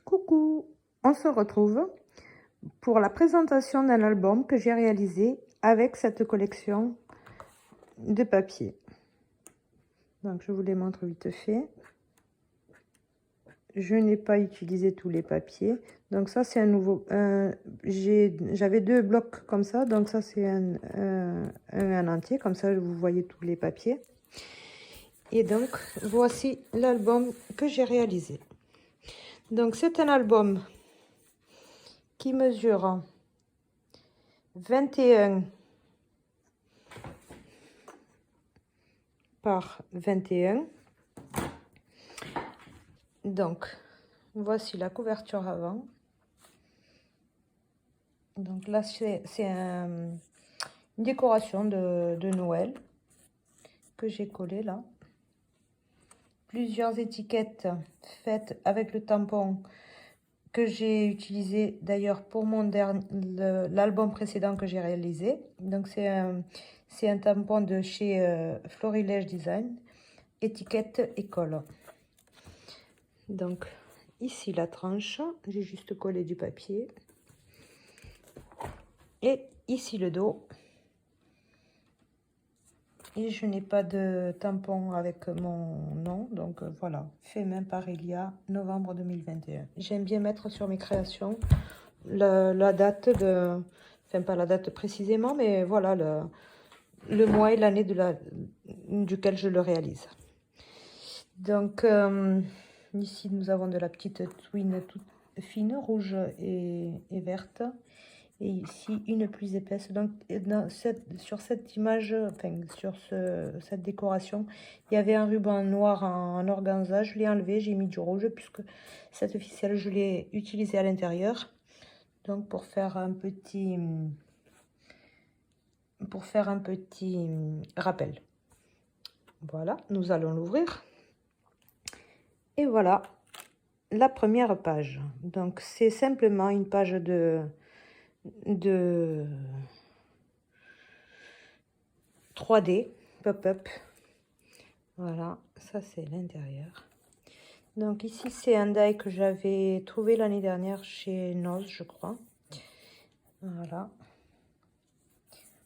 Coucou, on se retrouve pour la présentation d'un album que j'ai réalisé avec cette collection de papier. Donc je vous les montre vite fait. Je n'ai pas utilisé tous les papiers. Donc ça c'est un nouveau... J'avais deux blocs comme ça. Donc ça c'est un entier. Comme ça vous voyez tous les papiers. Et donc voici l'album que j'ai réalisé. Donc c'est un album qui mesure 21 par 21. Donc voici la couverture avant. Donc là c'est une décoration de Noël que j'ai collé là. Plusieurs étiquettes faites avec le tampon que j'ai utilisé d'ailleurs pour l'album précédent que j'ai réalisé. Donc c'est un tampon de chez Florilège Design, étiquette école. Donc ici la tranche, j'ai juste collé du papier. Et ici le dos. Et je n'ai pas de tampon avec mon nom, donc voilà, fait main par Elia, novembre 2021. J'aime bien mettre sur mes créations la date de, enfin pas la date précisément, mais voilà le mois et l'année duquel je le réalise. Donc ici nous avons de la petite twine toute fine, rouge et verte. Et ici une plus épaisse. Donc sur cette image, enfin sur cette décoration, il y avait un ruban noir en organza. Je l'ai enlevé, j'ai mis du rouge puisque cette ficelle je l'ai utilisée à l'intérieur. Donc pour faire un petit rappel. Voilà, nous allons l'ouvrir. Et voilà la première page. Donc c'est simplement une page de 3D pop-up. Voilà, ça c'est l'intérieur. Donc ici c'est un die que j'avais trouvé l'année dernière chez Noz, je crois. Voilà,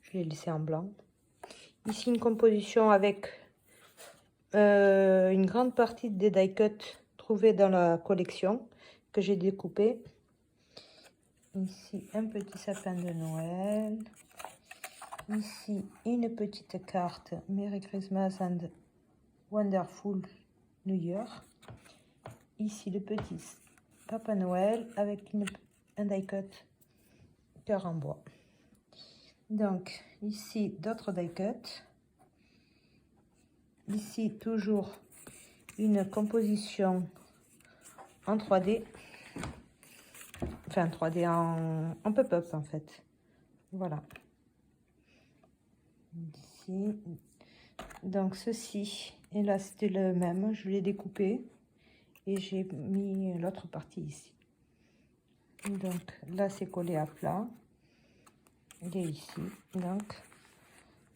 je l'ai laissé en blanc. Ici une composition avec une grande partie des die cuts trouvés dans la collection que j'ai découpé. Ici un petit sapin de Noël. Ici une petite carte Merry Christmas and Wonderful New Year. Ici le petit Papa Noël avec un die cut cœur en bois. Donc ici d'autres die cut. Ici toujours une composition en 3D. Enfin 3D en pop-up en fait. Voilà. Ici. Donc ceci, et là c'était le même, je l'ai découpé et j'ai mis l'autre partie ici. Donc là c'est collé à plat. Il est ici. Donc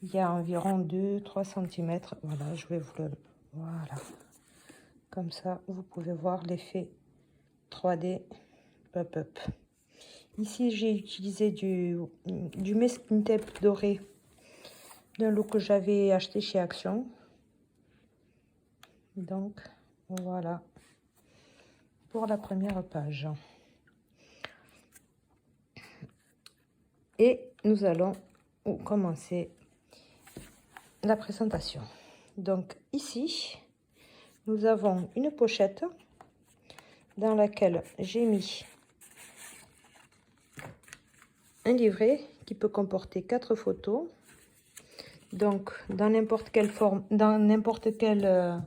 il y a environ 2-3 cm. Voilà, je vais vous le... Voilà. Comme ça, vous pouvez voir l'effet 3D pop-up. Ici, j'ai utilisé du masking tape doré d'un lot que j'avais acheté chez Action. Donc, voilà pour la première page. Et nous allons commencer la présentation. Donc ici, nous avons une pochette dans laquelle j'ai mis un livret qui peut comporter 4 photos. Donc dans n'importe quelle forme, dans n'importe quelle...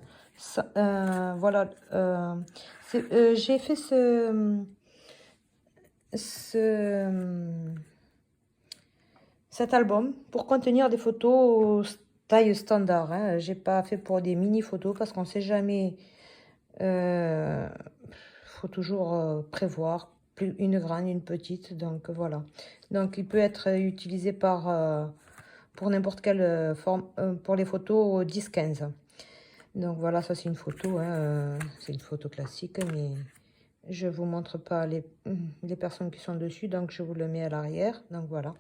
voilà, j'ai fait cet album pour contenir des photos taille standard. Hein. J'ai pas fait pour des mini photos parce qu'on sait jamais. Faut toujours prévoir une grande, une petite. Donc voilà. Donc il peut être utilisé pour n'importe quelle forme, pour les photos 10-15. Donc voilà, ça c'est une photo. Hein, c'est une photo classique, mais Je vous montre pas les personnes qui sont dessus, donc je vous le mets à l'arrière. Donc voilà.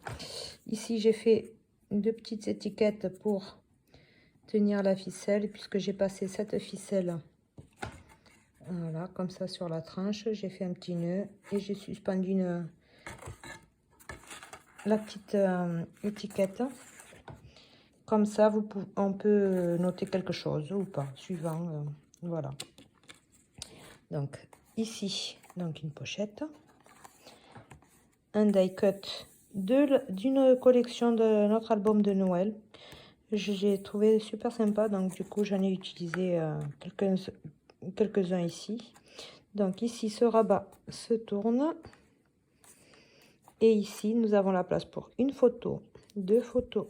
Ici, j'ai fait deux petites étiquettes pour tenir la ficelle, puisque j'ai passé cette ficelle, voilà, comme ça sur la tranche. J'ai fait un petit nœud et j'ai suspendu la petite étiquette. Comme ça, on peut noter quelque chose ou pas, suivant. Voilà. Donc ici, donc une pochette, un die cut d'une collection de notre album de Noël. J'ai trouvé super sympa, donc du coup j'en ai utilisé quelques-uns ici. Donc ici, ce rabat se tourne. Et ici, nous avons la place pour une photo, deux photos,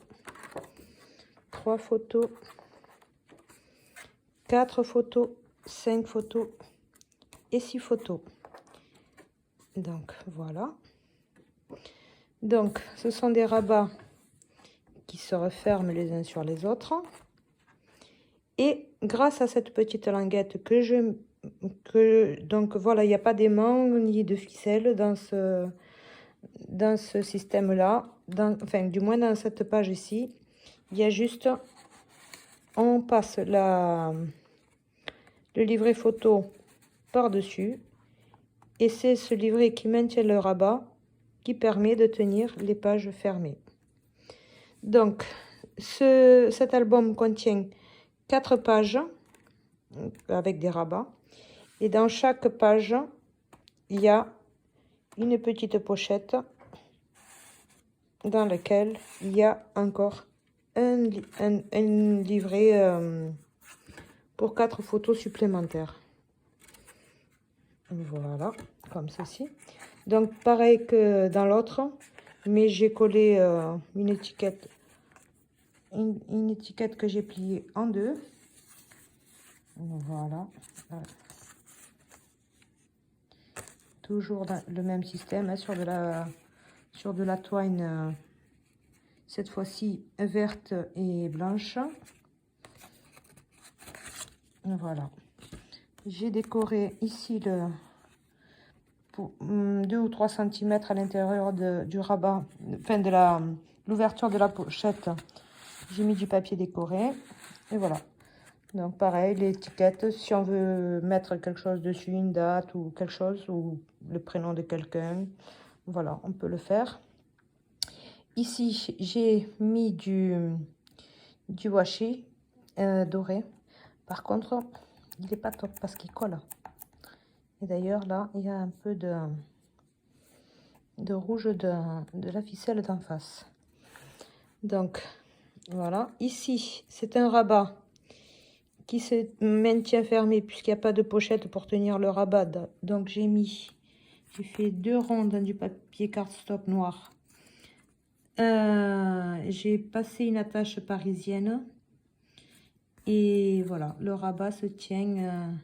trois photos, quatre photos, 5 photos et 6 photos. Donc voilà. Donc ce sont des rabats qui se referment les uns sur les autres. Et grâce à cette petite languette donc voilà, il n'y a pas d'aimant ni de ficelle dans ce système-là. Enfin, du moins dans cette page ici. Il y a juste, on passe le livret photo par-dessus. Et c'est ce livret qui maintient le rabat qui permet de tenir les pages fermées. Donc, cet album contient 4 pages avec des rabats. Et dans chaque page, il y a une petite pochette dans laquelle il y a encore un livret pour 4 photos supplémentaires. Voilà, comme ceci. Donc pareil que dans l'autre, mais j'ai collé une étiquette que j'ai pliée en deux. Voilà. Toujours dans le même système, hein, sur de la toile, cette fois-ci verte et blanche. Voilà. J'ai décoré ici pour 2 ou 3 cm à l'intérieur du rabat, enfin de l'ouverture de la pochette. J'ai mis du papier décoré. Et voilà. Donc pareil, l'étiquette, si on veut mettre quelque chose dessus, une date ou quelque chose, ou le prénom de quelqu'un, voilà, on peut le faire. Ici, j'ai mis du washi doré. Par contre, il n'est pas top parce qu'il colle. Et d'ailleurs, là, il y a un peu de rouge de la ficelle d'en face. Donc, voilà. Ici, c'est un rabat qui se maintient fermé puisqu'il n'y a pas de pochette pour tenir le rabat. Donc, j'ai fait 2 ronds dans du papier cardstock noir. J'ai passé une attache parisienne. Et voilà, le rabat se tient,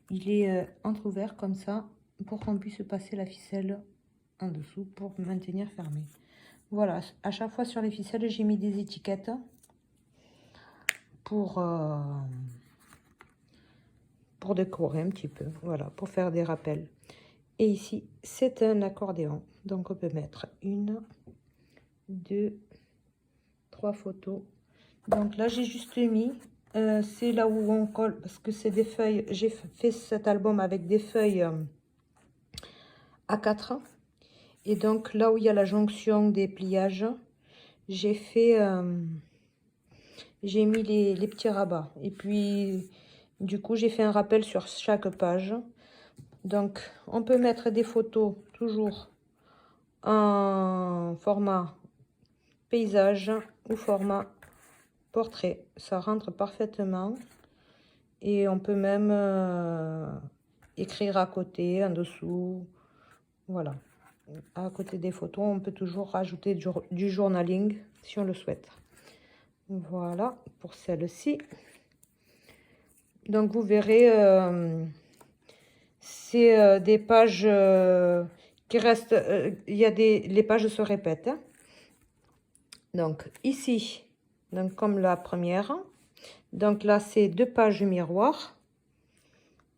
il est entrouvert comme ça pour qu'on puisse passer la ficelle en dessous pour maintenir fermé. Voilà, à chaque fois sur les ficelles, j'ai mis des étiquettes pour décorer un petit peu, voilà, pour faire des rappels. Et ici, c'est un accordéon, donc on peut mettre 1, 2, 3 photos. Donc là, j'ai juste mis, c'est là où on colle, parce que c'est des feuilles, j'ai fait cet album avec des feuilles A4. Et donc là où il y a la jonction des pliages, j'ai mis les petits rabats. Et puis, du coup, j'ai fait un rappel sur chaque page. Donc, on peut mettre des photos toujours en format paysage ou format portrait. Ça rentre parfaitement. Et on peut même écrire à côté, en dessous. Voilà. À côté des photos, on peut toujours rajouter du journaling si on le souhaite. Voilà pour celle-ci. Donc vous verrez, c'est des pages qui restent. Les pages se répètent. Hein. Donc ici, donc comme la première. Donc là, c'est 2 pages miroirs.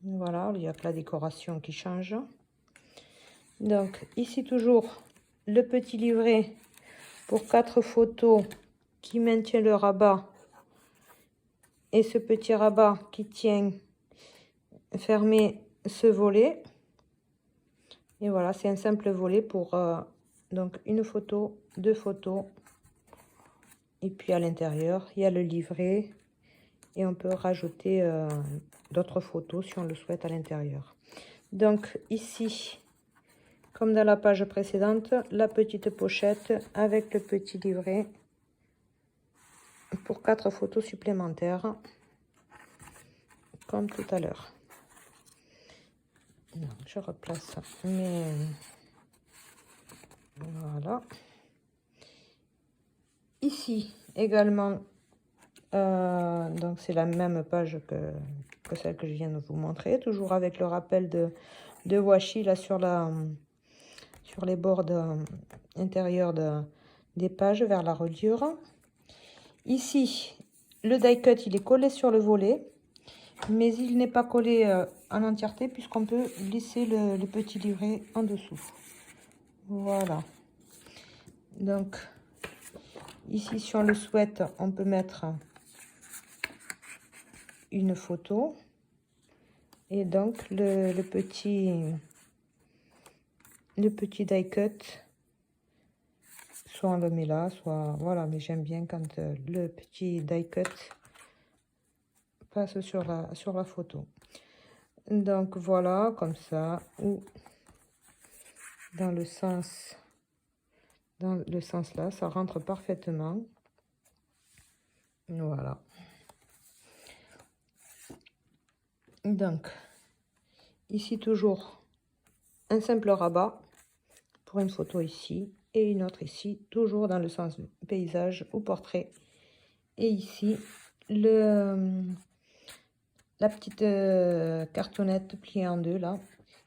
Voilà, il n'y a que la décoration qui change. Donc ici toujours le petit livret pour 4 photos qui maintient le rabat. Et ce petit rabat qui tient fermé ce volet. Et voilà, c'est un simple volet pour donc une photo, 2 photos. Et puis à l'intérieur, il y a le livret. Et on peut rajouter d'autres photos si on le souhaite à l'intérieur. Donc ici, comme dans la page précédente, la petite pochette avec le petit livret pour 4 photos supplémentaires, comme tout à l'heure. Je replace mes... Voilà. Ici également, donc c'est la même page que celle que je viens de vous montrer, toujours avec le rappel de washi là sur les bords intérieurs des pages vers la reliure. Ici, le die cut il est collé sur le volet, mais il n'est pas collé en entièreté puisqu'on peut glisser le petit livret en dessous. Voilà. Donc ici, si on le souhaite, on peut mettre une photo. Et donc, le petit die cut, soit on le met là, soit... Voilà, mais j'aime bien quand le petit die cut passe sur la photo. Donc, voilà, comme ça, ou dans le sens là, ça rentre parfaitement. Voilà. Donc, ici toujours un simple rabat pour une photo ici et une autre ici, toujours dans le sens paysage ou portrait. Et ici, la petite cartonnette pliée en deux là,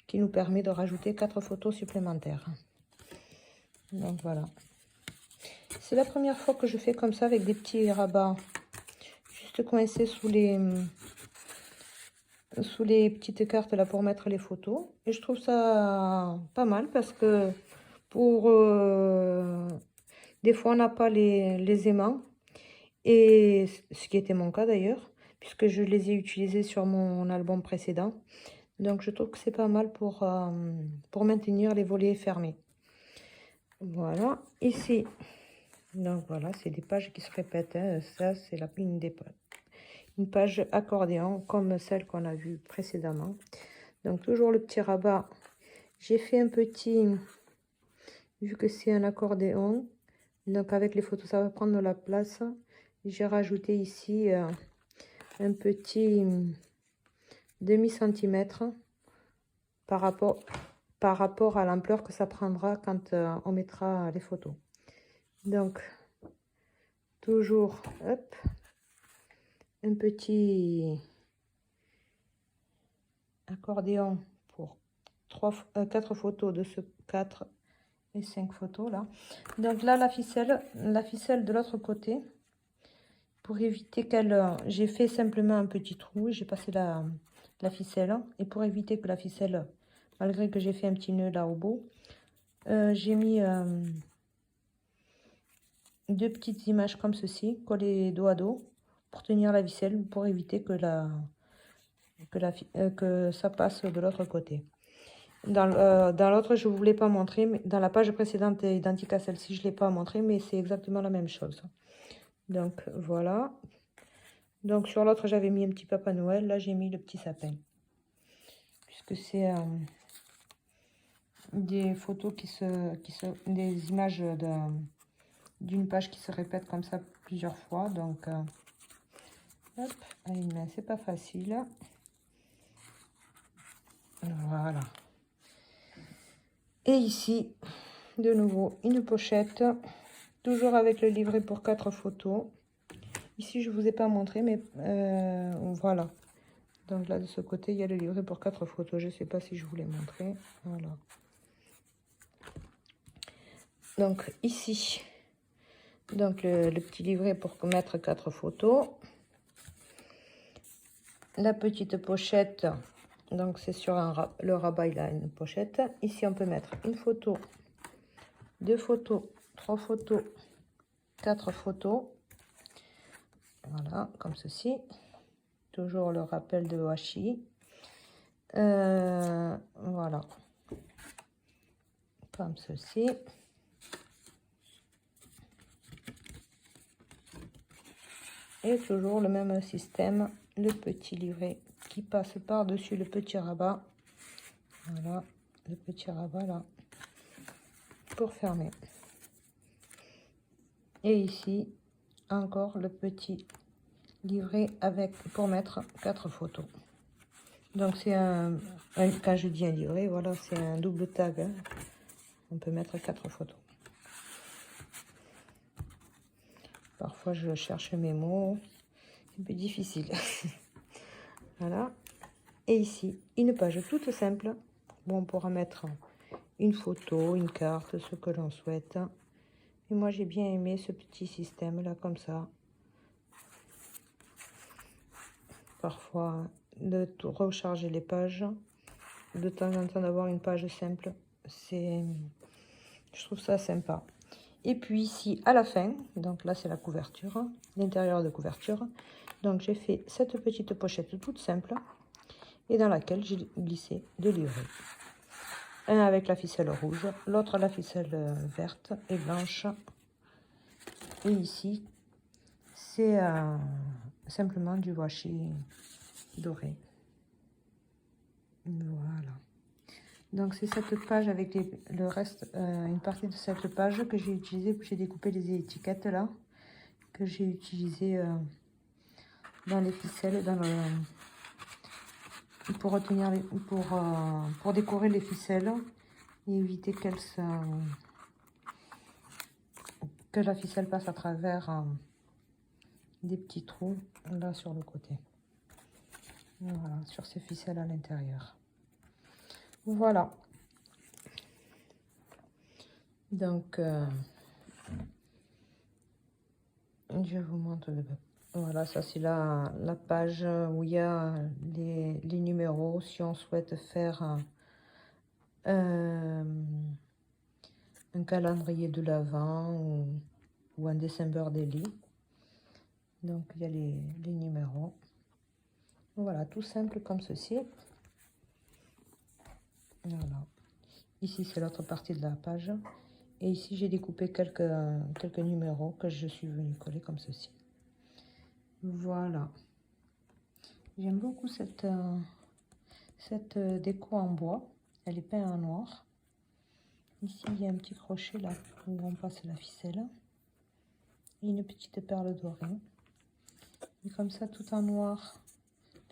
qui nous permet de rajouter 4 photos supplémentaires. Donc voilà. C'est la première fois que je fais comme ça avec des petits rabats juste coincés sous les petites cartes là pour mettre les photos. Et je trouve ça pas mal parce que pour des fois on n'a pas les aimants. Et ce qui était mon cas d'ailleurs, puisque je les ai utilisés sur mon album précédent. Donc je trouve que c'est pas mal pour maintenir les volets fermés. Voilà, ici, donc voilà, c'est des pages qui se répètent. Hein. Ça, c'est une page accordéon comme celle qu'on a vue précédemment. Donc toujours le petit rabat. J'ai fait un petit, vu que c'est un accordéon, donc avec les photos, ça va prendre de la place. J'ai rajouté ici un petit demi-centimètre par rapport à l'ampleur que ça prendra quand on mettra les photos. Donc, toujours, hop, un petit accordéon pour 4 photos de ce 4 et 5 photos là. Donc là, la ficelle de l'autre côté, pour éviter qu'elle... j'ai fait simplement un petit trou, j'ai passé la ficelle, et pour éviter que la ficelle, malgré que j'ai fait un petit nœud là au bout, j'ai mis 2 petites images comme ceci, collées dos à dos, pour tenir la ficelle, pour éviter que ça passe de l'autre côté. Dans l'autre, je ne vous l'ai pas montré, mais dans la page précédente identique à celle-ci, je ne l'ai pas montré, mais c'est exactement la même chose. Donc voilà. Donc sur l'autre, j'avais mis un petit Papa Noël, là j'ai mis le petit sapin. Puisque c'est des photos des images d'une page qui se répète comme ça plusieurs fois. Donc hop, c'est pas facile. Voilà. Et ici, de nouveau, une pochette, toujours avec le livret pour 4 photos. Ici, je ne vous ai pas montré, mais voilà. Donc là, de ce côté, il y a le livret pour 4 photos. Je ne sais pas si je vous l'ai montré. Voilà. Donc ici, donc le petit livret pour mettre 4 photos. La petite pochette Donc c'est sur le rabat, il a une pochette. Ici on peut mettre une photo, 2 photos, 3 photos, 4 photos. Voilà, comme ceci. Toujours le rappel de washi. Voilà. Comme ceci. Et toujours le même système, le petit livret qui passe par-dessus le petit rabat. Voilà, le petit rabat là, pour fermer. Et ici, encore le petit livret avec pour mettre 4 photos. Donc c'est quand je dis un livret, voilà, c'est un double tag. Hein. On peut mettre 4 photos. Parfois je cherche mes mots, c'est un peu difficile. Voilà. Et ici, une page toute simple. Bon, on pourra mettre une photo, une carte, ce que l'on souhaite. Et moi j'ai bien aimé ce petit système là, comme ça. Parfois de recharger les pages, de temps en temps d'avoir une page simple, je trouve ça sympa. Et puis ici à la fin, donc là c'est la couverture, l'intérieur de couverture. Donc j'ai fait cette petite pochette toute simple et dans laquelle j'ai glissé 2 livrets. Un avec la ficelle rouge, l'autre la ficelle verte et blanche. Et ici c'est simplement du washi doré. Voilà. Donc c'est cette page avec le reste, une partie de cette page que j'ai utilisée, j'ai découpé les étiquettes là, que j'ai utilisé dans les ficelles, pour retenir pour décorer les ficelles et éviter que la ficelle passe à travers des petits trous là sur le côté. Voilà, sur ces ficelles à l'intérieur. Voilà. Donc, je vous montre. Voilà, ça c'est la page où il y a les numéros. Si on souhaite faire un calendrier de l'Avent ou un December Daily. Donc, il y a les numéros. Voilà, tout simple comme ceci. Voilà. Ici, c'est l'autre partie de la page. Et ici, j'ai découpé quelques numéros que je suis venue coller comme ceci. Voilà. J'aime beaucoup cette déco en bois. Elle est peinte en noir. Ici, il y a un petit crochet là où on passe la ficelle. Et une petite perle dorée. Et comme ça, tout en noir.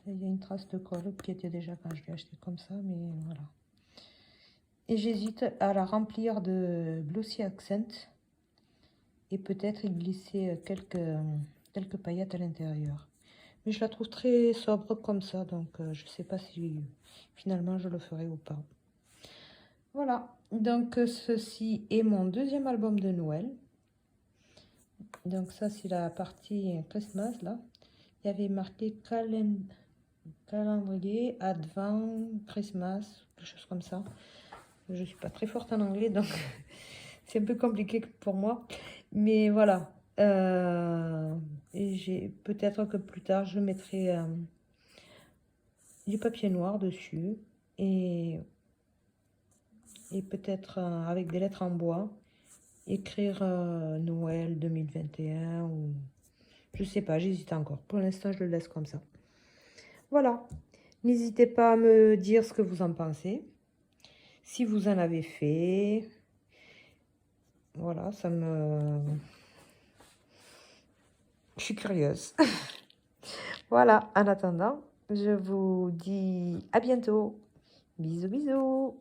Il y a une trace de colle qui était déjà quand je l'ai acheté comme ça, mais voilà. Et j'hésite à la remplir de glossy accent et peut-être y glisser quelques paillettes à l'intérieur. Mais je la trouve très sobre comme ça, donc je ne sais pas si finalement je le ferai ou pas. Voilà, donc ceci est mon deuxième album de Noël. Donc ça c'est la partie Christmas là. Il y avait marqué calendrier, Advent, Christmas, quelque chose comme ça. Je suis pas très forte en anglais, donc c'est un peu compliqué pour moi. Mais voilà. Et peut-être que plus tard, je mettrai du papier noir dessus. Et peut-être avec des lettres en bois, écrire Noël 2021 ou... Je sais pas, j'hésite encore. Pour l'instant, je le laisse comme ça. Voilà. N'hésitez pas à me dire ce que vous en pensez. Si vous en avez fait, voilà, je suis curieuse. Voilà, en attendant, je vous dis à bientôt. Bisous, bisous.